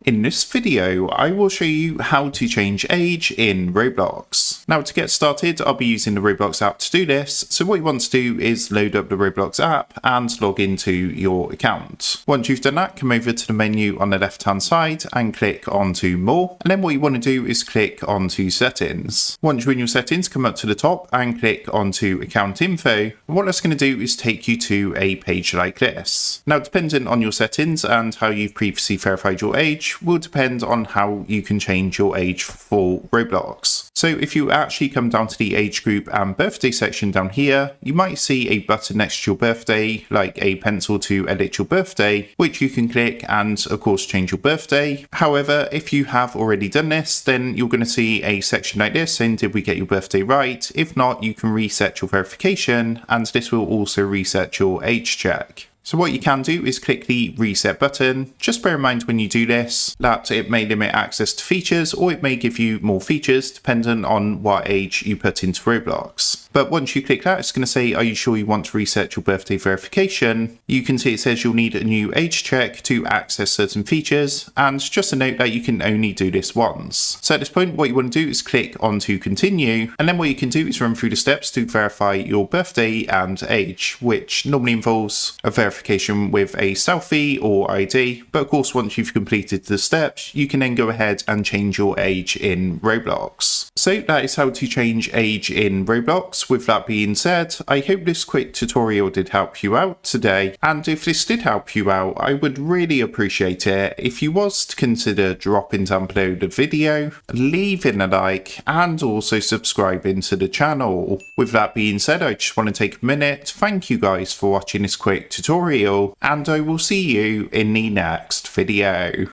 In this video, I will show you how to change age in Roblox. Now to get started, I'll be using the Roblox app to do this. So what you want to do is load up the Roblox app and log into your account. Once you've done that, come over to the menu on the left hand side and click onto More. And then what you want to do is click onto Settings. Once you're in your settings, come up to the top and click onto Account Info. And what that's going to do is take you to a page like this. Now depending on your settings and how you've previously verified your age, will depend on how you can change your age for Roblox. So if you actually come down to the age group and birthday section down here, you might see a button next to your birthday, like a pencil to edit your birthday, which you can click and of course change your birthday. However, if you have already done this, then you're going to see a section like this saying, did we get your birthday right? If not, you can reset your verification, and this will also reset your age check. So what you can do is click the reset button. Just bear in mind when you do this that it may limit access to features, or it may give you more features depending on what age you put into Roblox. But once you click that, it's going to say, are you sure you want to reset your birthday verification? You can see it says you'll need a new age check to access certain features, and just a note that you can only do this once. So at this point, what you want to do is click onto continue, and then what you can do is run through the steps to verify your birthday and age, which normally involves a verification with a selfie or ID. But of course, once you've completed the steps, you can then go ahead and change your age in Roblox. So that is how to change age in Roblox. With that being said, I hope this quick tutorial did help you out today, and if this did help you out, I would really appreciate it if you was to consider dropping down below the video, leaving a like, and also subscribing to the channel. With that being said, I just want to take a minute to thank you guys for watching this quick tutorial, and I will see you in the next video.